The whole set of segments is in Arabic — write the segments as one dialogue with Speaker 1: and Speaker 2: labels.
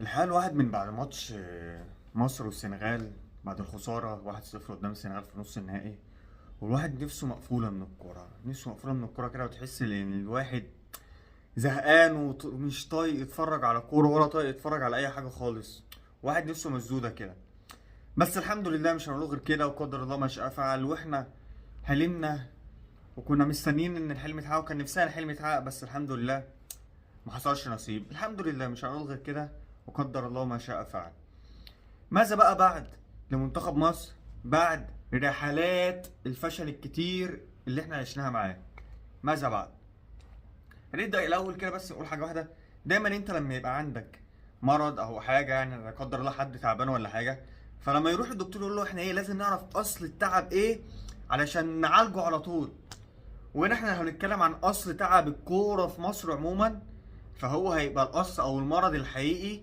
Speaker 1: الحقيقة الواحد من بعد ماتش مصر والسنغال، بعد الخسارة 1-0 قدام السنغال في نص النهائي، والواحد نفسه مقفولة من الكورة، نفسه مقفولة من الكورة كده، وتحس ان الواحد زهقان ومش طايق يتفرج على كورة ولا طايق يتفرج على أي حاجة خالص. واحد نفسه مسدودة كده. بس الحمد لله مش هنقول غير كده، وقدر الله ما شاء فعل، واحنا حلمنا وكنا مستنيين ان الحلم يتحقق، وكان نفسنا الحلم يتحقق، بس الحمد لله ما حصلش نصيب. الحمد لله مش هنقول غير كده، وقدر الله ما شاء فعل. ماذا بقى بعد لمنتخب مصر بعد رحلات الفشل الكتير اللي احنا عشناها معاه؟ ماذا بعد؟ هنبدأ الأول كده بس نقول حاجة واحدة. دايما انت لما يبقى عندك مرض أو حاجة، يعني لا قدر الله حد تعبان ولا حاجة، فلما يروح الدكتور يقول له احنا ايه، لازم نعرف أصل التعب ايه علشان نعالجه على طول. وهنا احنا هنتكلم عن أصل تعب الكورة في مصر عموما، فهو هيبقى الأصل أو المرض الحقيقي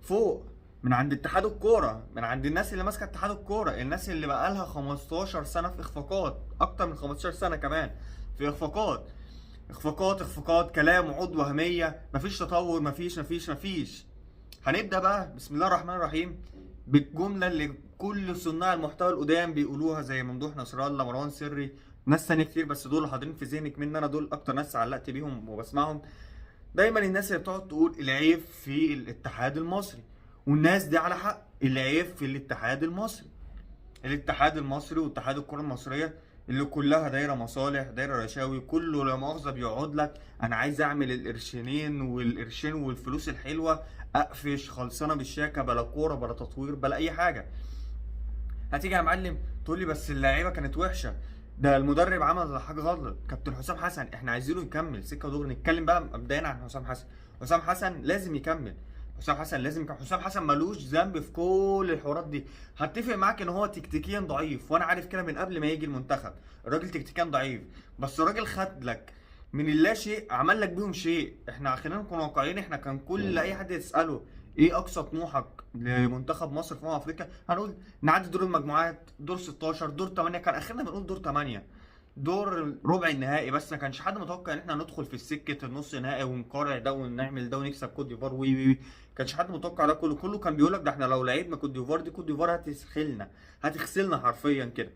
Speaker 1: فوق، من عند اتحاد الكوره، من عند الناس اللي ماسكه اتحاد الكوره، الناس اللي بقالها 15 سنه في اخفاقات، اكتر من 15 سنه كمان في اخفاقات، اخفاقات، كلام وعود وهميه، مفيش تطور، مفيش. هنبدا بقى بسم الله الرحمن الرحيم بالجمله اللي كل صناع المحتوى القدام بيقولوها، زي ممدوح نصر الله، مروان سري، ناس تانية كتير، بس دول حاضرين في ذهنك مني انا، دول اكتر ناس علقت بيهم وبسمعهم. دايما الناس اللي بتقعد تقول العيب في الاتحاد المصري، والناس دي على حق، العيب في الاتحاد المصري. الاتحاد المصري واتحاد الكره المصريه اللي كلها دايره مصالح، دايره رشاوي، كله لا مؤاخذه بيقعد لك انا عايز اعمل القرشينين والقرشين والفلوس الحلوه، اقفش خلصانه بالشياكه، بلا كوره بلا تطوير بلا اي حاجه. هتيجي يا معلم تقول لي بس اللعيبه كانت وحشه، ده المدرب عمل حاجه غلط، كابتن حسام حسن احنا عايزينه يكمل سكه ودغري. نتكلم بقى مبدئيا عن حسام حسن. حسام حسن لازم يكمل، حسام حسن لازم يكمل. حسام حسن ملوش ذنب في كل الحوارات دي. هتفق معاك ان هو تكتيكيا ضعيف، وانا عارف كده من قبل ما يجي المنتخب، الراجل تكتيكيا ضعيف، بس الراجل خد لك من اللا شيء عمل لك بيهم شيء. احنا خلينا نكون واقعيين، احنا كان كل اي حد يساله ايه اقصى طموحك لمنتخب مصر في افريقيا، هنقول نعدي دور المجموعات، دور 16، دور 8، كان اخرنا بنقول دور 8، دور ربع النهائي. بس ما كانش حد متوقع ان احنا ندخل في السكه النص نهائي ونقارع ده ونعمل ده ونكسب كوت ديفوار وي. كانش حد متوقع ده كله كان بيقول لك ده احنا لو لعبنا كوت ديفوار، دي كوت ديفوار هتغسلنا حرفيا كده.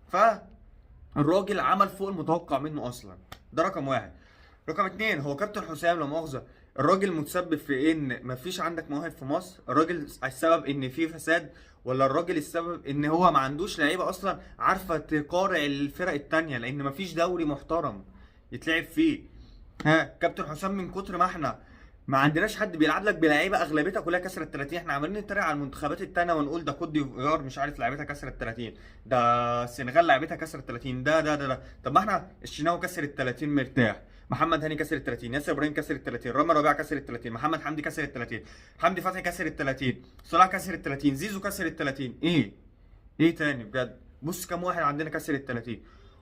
Speaker 1: فالراجل عمل فوق المتوقع منه اصلا. ده رقم واحد. رقم اتنين، هو كابتن حسام لا مؤاخذة الراجل متسبب في ان مفيش عندك مواهب في مصر؟ الراجل السبب ان في فساد، ولا الراجل السبب ان هو ما عندوش لعيبة اصلا عارفة تقارع الفرق التانية، لان مفيش دوري محترم يتلعب فيه؟ ها كابتن حسام من كتر ما احنا ما عندناش حد بيلعب لك بلعيبه اغلبيتها كلها كسرت 30، احنا عمالين نتريق على المنتخبات التانية ونقول ده كوت ديفوار مش عارف لعيبتها كسرت 30، ده السنغال لعيبتها كسرت 30، ده. طب ما احنا الشناوي كسر ال 30 مرتاح، محمد هاني كسر ال 30، ياسر ابراهيم كسر ال 30، رامي ربيعه كسر ال 30، محمد حمدي كسر ال 30، حمدي فتحي كسر ال 30، صلاح كسر ال 30، زيزو كسر ال 30. ايه تاني بجد؟ بص كام واحد عندنا كسر ال 30،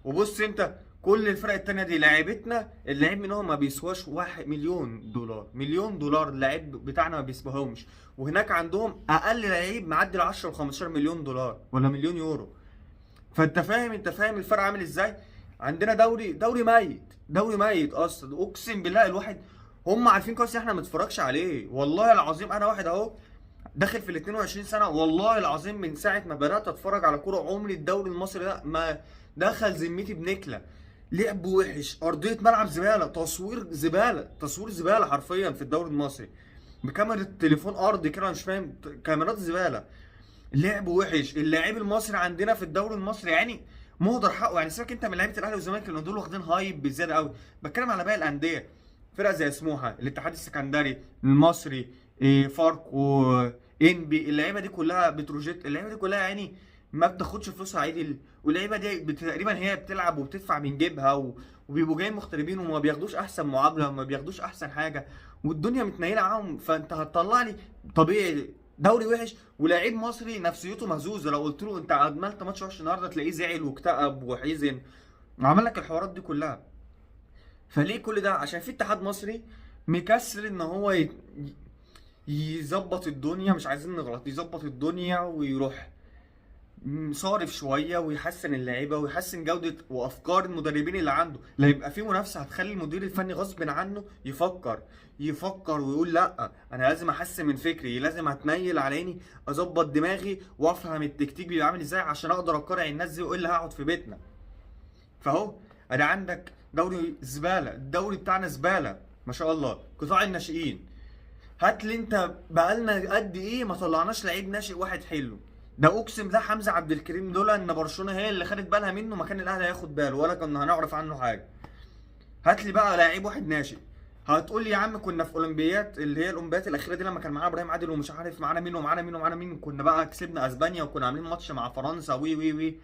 Speaker 1: وبص انت كل الفرق التانية دي لعيبتنا اللعيب منهم ما بيسواش 1 مليون دولار، مليون دولار اللعيب بتاعنا ما بيسواهمش، وهناك عندهم اقل لعيب معدي ال 10 و 15 مليون دولار ولا مليون يورو. فانت فاهم، الفرق عامل ازاي؟ عندنا دوري ميت اصلا، اقسم بالله الواحد هم عارفين كويس إن احنا ما نتفرجش عليه. والله العظيم انا واحد اهو داخل في ال 22 سنه، والله العظيم من ساعه ما بدات اتفرج على كوره عمري الدوري المصري ده ما دخل ذمتي بنكله. لعب وحش، ارضيه ملعب زباله، تصوير زباله حرفيا في الدوري المصري، بكاميرا تليفون ارضي كده مش فاهم، كاميرات زباله. لعب وحش اللاعب المصري عندنا في الدوري المصري، يعني مهدر حقه. يعني سيبك انت من لعيبه الاهلي والزمالك اللي دول واخدين هايب بزياده قوي، بتكلم على باقي الانديه، فرق زي سموحه، الاتحاد السكندري، المصري، فاركو، انبي، اللعيبه دي كلها، بتروجيت، اللعيبه دي كلها يعني ما بتاخدش فلوسها عادي، واللعيبه دي تقريبا هي بتلعب وبتدفع من جيبها وبيبقوا جايين مغتربين وما بياخدوش احسن معامله وما بياخدوش احسن حاجه، والدنيا متنيله معاهم. فانت هتطلع لي طبيعي دوري وحش ولاعيب مصري نفسيته مهزوزه، لو قلت له انت عملت ماتش وحش النهارده تلاقيه زعل واكتئب وحزن وعمل لك الحوارات دي كلها. فليه كل ده؟ عشان في اتحاد مصري مكسل ان هو يظبط الدنيا، مش عايزين نغلط، يظبط الدنيا ويروح صارف شويه ويحسن اللعيبه ويحسن جوده وافكار المدربين اللي عنده، لا يبقى في منافسه هتخلي المدير الفني غصب عنه يفكر ويقول لا انا لازم احسن من فكري، لازم هتنيل على عيني اظبط دماغي وافهم التكتيك بيبقى عامل ازاي عشان اقدر اقارع الناس دي والا هقعد في بيتنا. فاهو انا عندك دوري زباله، الدوري بتاعنا زباله ما شاء الله. قطاع الناشئين، هات لي انت بقالنا قد ايه ما طلعناش لعيب ناشئ واحد حلو. ده اقسم ده حمزه عبد الكريم دول ان برشلونه هي اللي خدت بالها منه، ما كان الاهلي هياخد باله ولا كنا هنعرف عنه حاجه. هات لي بقى لعيب واحد ناشئ. هتقول لي يا عم كنا في اولمبيات اللي هي الاولمبيات الاخيره دي لما كان معانا ابراهيم عادل ومش عارف معانا مين ومعانا مين ومعانا مين، كنا بقى كسبنا اسبانيا وكنا عاملين ماتش مع فرنسا وي وي وي.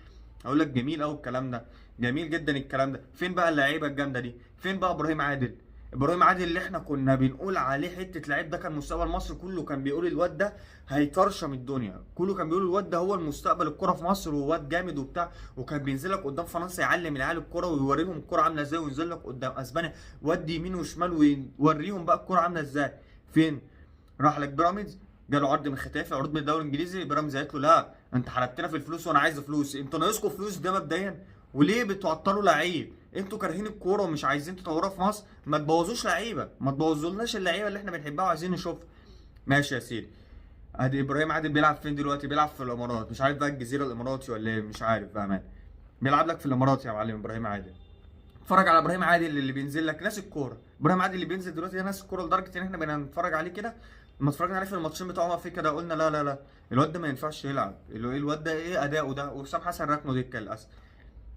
Speaker 1: اقول لك جميل قوي الكلام ده، جميل جدا الكلام ده. فين بقى اللعيبه الجامده دي؟ فين بقى ابراهيم عادل؟ ابراهيم عادل اللي احنا كنا بنقول عليه حته لعيب، ده كان مستقبل مصر، كله كان بيقول الواد ده هيكرشم الدنيا، كله كان بيقول الواد ده هو المستقبل الكره في مصر وواد جامد وبتاع. وكان بينزل لك قدام فرنسا يعلم العيال الكره ويوريهم الكره عامله ازاي، وينزل لك قدام اسبانيا ودي يمين وشمال ويوريهم بقى الكره عامله ازاي. فين؟ راح لك بيراميدز، جاله عرض من ختافي، عرض من الدوري الانجليزي، بيراميدز قالت له لا انت حرقتنا في الفلوس وانا عايز فلوس، انتوا ناقصكم فلوس ده مبدئيا، وليه بتعطلوا لعيب؟ انتوا كارهين الكوره ومش عايزين تطوروها في مصر، ما تبوظوش لعيبه، ما تبوظولناش اللعيبه اللي احنا بنحبها وعايزين نشوفها. ماشي يا سيدي. ادي ابراهيم عادل بيلعب فين دلوقتي؟ بيلعب في الامارات، مش عارف بقى الجزيره الاماراتي ولا ايه، مش عارف بقى. بيلعب لك في الامارات يا معلم ابراهيم عادل. اتفرج على ابراهيم عادل اللي بينزل لك ناس الكوره، ابراهيم عادل اللي بينزل دلوقتي ده ناس الكوره لدرجه ان احنا بقينا نتفرج عليه كده. لما اتفرجنا عليه في الماتشين بتوع افريقيا ده قلنا لا لا لا الواد ده ما ينفعش يلعب، الواد ده ايه اداؤه ده؟ وحسام حسن ركنه دكه للاسف.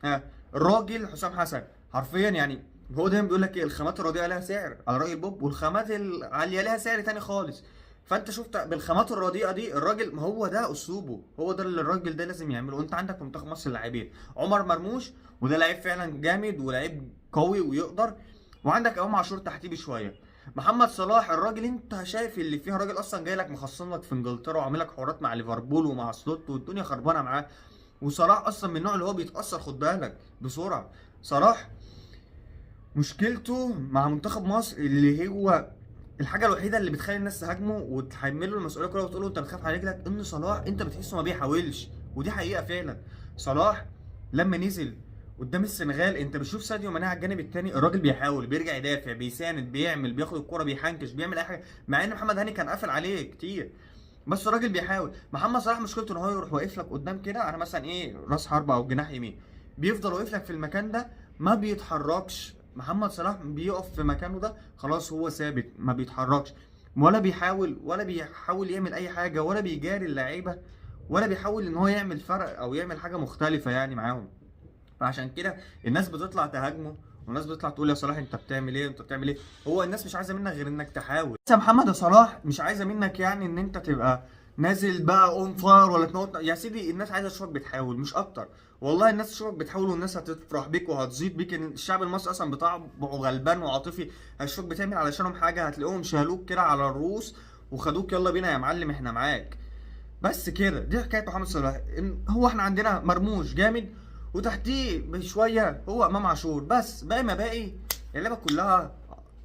Speaker 1: ها الراجل حسام حسن حرفيا يعني هو دايما بيقول لك ايه، الخامات الرديئه لها سعر على راي بوب، والخامات العاليه لها سعر تاني خالص. فانت شفت بالخامات الرديئه دي الراجل، ما هو ده اسلوبه، هو ده اللي الراجل ده لازم يعمله. انت عندك في منتخب مصر لاعبين، عمر مرموش وده لعيب فعلا جامد ولاعيب قوي ويقدر، وعندك امام عاشور تحتيه بشويه. محمد صلاح الراجل انت شايف اللي فيها، راجل اصلا جاي لك مخصم لك في انجلترا وعامل لك حوارات مع ليفربول ومع سلوت والدنيا خربانه معاه. وصلاح اصلا من النوع اللي هو بيتاثر خد بالك بسرعه. صلاح مشكلته مع منتخب مصر اللي هو الحاجه الوحيده اللي بتخلي الناس تهاجمه وتحمله المسؤوليه كلها وتقول له انت بتخاف على رجلك، ان صلاح انت بتحسه ما بيحاولش، ودي حقيقه فعلا. صلاح لما نزل قدام السنغال انت بتشوف ساديو ماني على الجانب الثاني، الراجل بيحاول بيرجع يدافع بيساند بيعمل بياخد الكرة بيحنكش بيعمل اي حاجه، مع ان محمد هاني كان قافل عليه كتير، بس الراجل بيحاول. محمد صلاح مشكلته ان هو يروح واقف لك قدام كده، انا مثلا ايه راس حربه او جناح يمين، بيفضل واقف لك في المكان ده ما بيتحركش. محمد صلاح بيقف في مكانه ده خلاص هو ثابت ما بيتحركش، ولا بيحاول يعمل اي حاجه، ولا بيجاري اللعيبه، ولا بيحاول ان هو يعمل فرق او يعمل حاجه مختلفه يعني معاهم. فعشان كده الناس بتطلع تهاجمه، والناس بتطلع تقول يا صلاح انت بتعمل ايه انت بتعمل ايه. هو الناس مش عايزه منك غير انك تحاول. بس يا محمد يا صلاح مش عايزه منك يعني ان انت تبقى نازل بقى اون فاير ولا تموت يا سيدي، الناس عايزه تشوفك بتحاول مش اكتر. والله الناس تشوفك بتحاول والناس هتفرح بيك وهتزيد بيك، ان الشعب المصري اصلا بطبعه غلبان وعاطفي، هيشوفك بتعمل علشانهم حاجه هتلاقيهم شالوك كده على الروس وخدوك يلا بينا يا معلم احنا معاك. بس كده دي حكايه محمد صلاح. هو احنا عندنا مرموش جامد وتحتيه بشويه هو امام عاشور، بس باقي ما باقي اللعبه كلها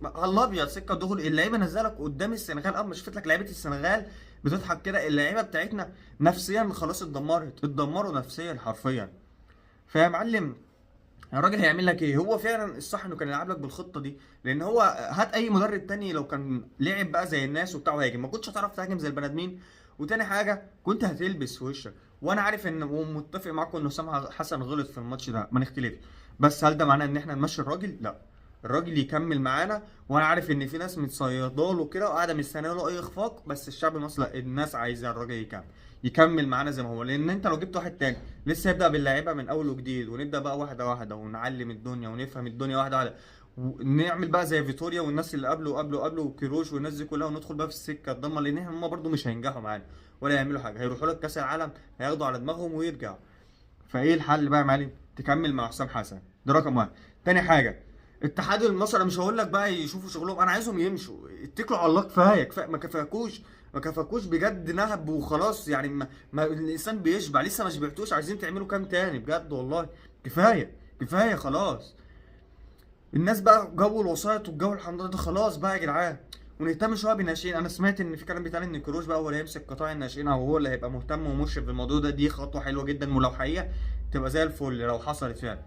Speaker 1: على الابيض سكه دغري. اللعيبه نزلك قدام السنغال، اما شفت لك لعيبه السنغال بتضحك كده، اللعيبه بتاعتنا نفسيا خلاص اتدمروا نفسيا حرفيا. فيا معلم الراجل هيعمل لك ايه؟ هو فعلا الصح انه كان يلعب لك بالخطه دي، لان هو هات اي مدرب تاني لو كان لعب بقى زي الناس وبتاع وهاجم ما كنتش هتعرف تهاجم زي البني ادمين، وتاني حاجه كنت هتلبس في وشك. وانا عارف ان ومتفق معاكم ان حسام حسن غلط في الماتش ده ما نختلفش، بس هل ده معناه ان احنا نمشي الراجل؟ لا، الراجل يكمل معانا. وانا عارف ان في ناس متصيداله كده وقاعده مستنيه له اي اخفاق، بس الشعب المصري لا، الناس عايزه الراجل يكمل معانا زي ما هو، لان انت لو جبت واحد تاني لسه يبدا باللاعيبه من اول وجديد، ونبدا بقى واحده واحده ونعلم الدنيا ونفهم الدنيا واحده واحده، ونعمل بقى زي فيتوريا والناس اللي قبله وكيروش والناس دي كلها، وندخل بقى في السكه الضلمه، لان هم برده مش هينجحوا معانا ولا يعملوا حاجه، هيروحوا لك كاس العالم هياخدوا على دماغهم ويرجعوا. فايه الحل بقى يا معلم؟ تكمل مع حسام حسن، ده رقم واحد. تاني حاجه اتحاد المصري، انا مش هقول لك بقى يشوفوا شغلهم، انا عايزهم يمشوا، اتكلوا على الله، كفايه ما كفاكوش بجد نهب وخلاص يعني، ما الانسان بيشبع، لسه ما شبعتوش عايزين تعملوا كام تاني بجد والله. كفايه خلاص. الناس بقى جو الوسائط والجو الحمضاني ده خلاص بقى يا جدعان. ونهتم شويه بالناشئين. انا سمعت ان في كلام بيتقال ان كروش بقى هو اللي هيمسك قطاع الناشئين، او هو اللي هيبقى مهتم ومشرف بالموضوع ده. دي خطوه حلوه جدا، ولو حقيقه تبقى زي الفل لو حصلت فعلا.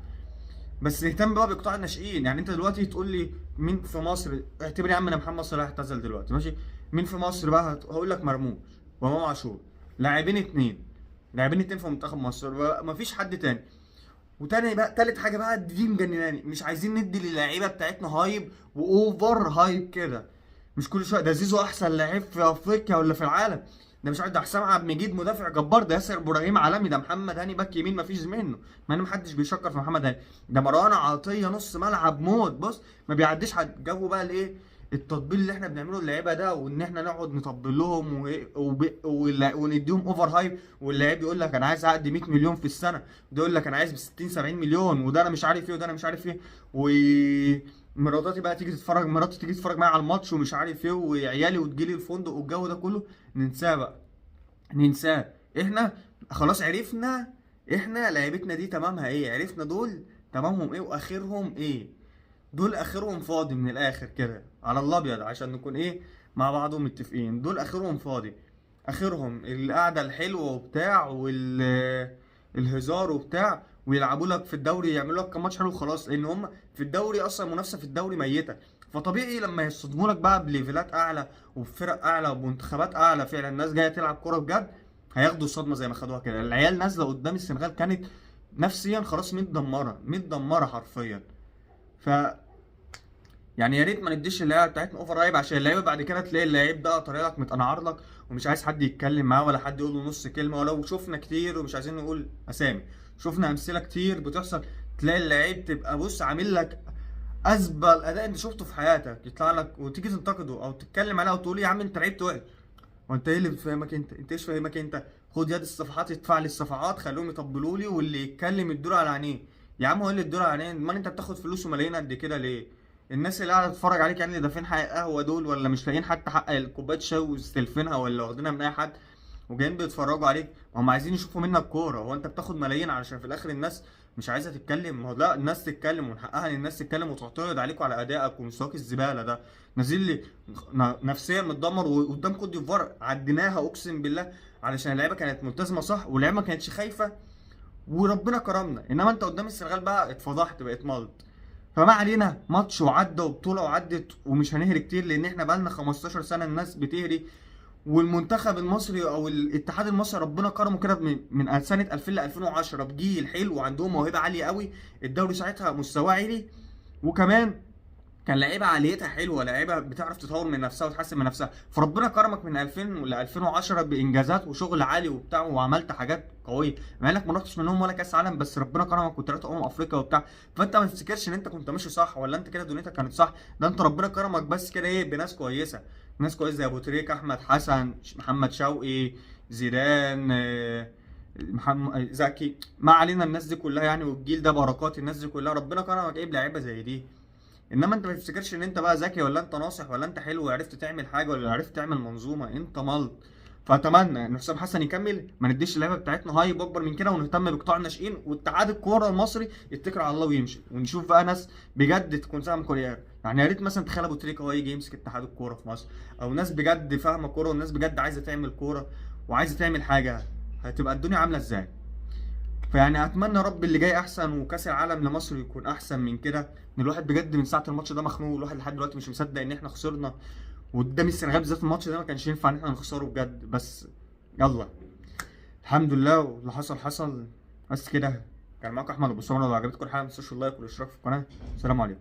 Speaker 1: بس نهتم بقى بقطاع الناشئين. يعني انت دلوقتي تقول لي مين في مصر، اعتبر يا عم ان محمد صلاح اعتزل دلوقتي ماشي، مين في مصر بقى هقول لك مرموش وامام عاشور، لاعبين اتنين، لاعبين اتنين في منتخب مصر، مفيش حد تاني. وتاني بقى تالت حاجه بقى دي مجنناني، مش عايزين ندي للعيبه بتاعتنا هايب واوفر هايب كده. مش كل شويه ده زيزو احسن لعيب في افريقيا ولا في العالم، ده مش عارف، ده حسام عبد المجيد مدافع جبار، ده ياسر ابراهيم عالمي، ده محمد هاني باك يمين مفيش منه، مع ان محدش بيشكر في محمد هاني، ده مروان عطيه نص ملعب موت، بص ما بيعديش حد. جو بقى الايه التطبيل اللي احنا بنعمله للعيبه ده، وان احنا نقعد نطبل لهم ونديهم اوفر هايب، واللعيب يقول لك انا عايز عقد 100 مليون في السنه، ده يقول لك انا عايز ب 60 70 مليون، وده انا مش عارف ايه، وده انا مش عارف ايه، مراتي بقى تيجي تتفرج، مراتي تيجي تتفرج معايا على الماتش ومش عارف ايه، وعيالي وتجيلي الفندق والجو ده كله، ننساه بقى، ننساه. احنا خلاص عرفنا احنا لعيبتنا دي تمامها ايه، عرفنا دول تمامهم ايه واخرهم ايه. دول اخرهم فاضي من الاخر كده على الابيض، عشان نكون ايه مع بعض متفقين. دول اخرهم فاضي، اخرهم القعده الحلوه وبتاع والهزار وبتاع، ويلعبوا لك في الدوري، يعملوا لك كام ماتش حلو خلاص، لان هم في الدوري اصلا المنافسه في الدوري ميته. فطبيعي لما يصدموا لك بقى بليفلات اعلى وبفرق اعلى وبمنتخبات اعلى، فعلا الناس جايه تلعب كوره بجد، هياخدوا الصدمه زي ما خدوها كده. العيال نازله قدام السنغال كانت نفسيا خلاص متدمره، متدمره حرفيا. ف يعني يا ريت ما نديش اللعيبه بتاعتنا اوفر رايب، عشان اللعيبه بعد كده تلاقي اللعيب ده طالع لك متنعر لك، ومش عايز حد يتكلم معاه ولا حد يقول له نص كلمه. ولو شفنا كتير، ومش عايزين نقول اسامي، شفنا امثله كتير بتحصل، تلاقي اللعيب تبقى بص عامل لك ازبل اداء انت شفته في حياتك، يطلع لك وتيجي تنتقده او تتكلم عليه او تقول يا عم انت لعيب وحش. وانت ايه اللي بتفهمك انت ايش فاهمك انت؟ خد يد الصفحات، ادفع لي الصفحات، خليهم يطبلوا لي، واللي يتكلم يدور على عينيه. يا عم هو اللي يدور على عينيه؟ امال انت بتاخد فلوس وملايين قد كده ليه؟ الناس اللي قاعده تتفرج عليك يعني اللي دافعين حق قهوه دول، ولا مش لاقيين حتى حق كوبايه شاي وستلفينها، ولا واخدينها من اي حد وجايين بيتفرجوا عليك، ما هم عايزين يشوفوا منك كوره. هو انت بتاخد ملايين علشان في الاخر الناس مش عايزه تتكلم؟ ما هو لا، الناس تتكلم ومن حقها ان الناس تتكلم وتعترض عليكم على ادائك ومستواك الزباله ده. نازل لي نفسيا متدمر، وقدام كوت ديفوار عديناها اقسم بالله علشان اللعيبه كانت ملتزمه صح، واللعيبه ما كانتش خايفه، وربنا كرمنا. انما انت قدام السنغال بقى اتفضحت، بقيت ملط. فما علينا، ماتش وعدى وبطوله وعدت، ومش هنهري كتير لان احنا بقالنا 15 سنه الناس بتهري. والمنتخب المصري او الاتحاد المصري ربنا كرمه كده من سنه 2000 ل 2010 بجيل حلو، وعندهم موهبه عاليه قوي. الدوري ساعتها مستواه عالي، وكمان كان لعيبه عاليتها حلوه، لعيبه بتعرف تطور من نفسها وتحسن من نفسها. فربنا كرمك من 2000 ل 2010 بانجازات وشغل عالي وبتاع، وعملت حاجات قويه، مع انك ما رحتش منهم ولا كاس عالم، بس ربنا كرمك وطلعت افريقيا وبتاع. فانت ما تفتكرش ان انت كنت ماشي صح، ولا انت كده دنيتك كانت صح. ده انت ربنا كرمك بس كده ايه بناس كويسه، ناس كويسه زي ابو تريكه، احمد حسن، محمد شوقي، زيدان، محمد زكي، ما علينا الناس دي كلها يعني، والجيل ده بركات. الناس دي كلها ربنا كرمك جايب لعيبه زي دي. انما انت ما تفتكرش ان انت بقى ذكي، ولا انت ناصح، ولا انت حلو وعرفت تعمل حاجه، ولا عرفت تعمل منظومه، انت ملط. فاتمنى ان حسام حسن يكمل، ما نديش اللعيبه بتاعتنا هايب اكبر من كده، ونهتم بقطاع الناشئين، واتحاد الكوره المصري يتكل على الله ويمشي، ونشوف بقى ناس بجد تكون فاهمه كوره. يعني يا ريت مثلا تخيل ابو تريكه هو يجي يمسك اتحاد الكوره في مصر، او ناس بجد فاهمه كوره، وناس بجد عايزه تعمل كوره وعايزه تعمل حاجه، هتبقى الدنيا عامله ازاي. فيعني اتمنى رب اللي جاي احسن، وكاس العالم لمصر يكون احسن من كده. ان الواحد بجد من ساعه الماتش ده مخنوق، الواحد لحد دلوقتي مش مصدق ان احنا خسرنا، وقدام السنغال بالذات الماتش ده ما كانش ينفع ان احنا نخسره بجد. بس يلا الحمد لله، واللي حصل حصل. بس كده، كان معاكم احمد ابو سمره. لو عجبتكم الحلقه ما تنسوش اللايك والاشتراك في القناه. السلام عليكم.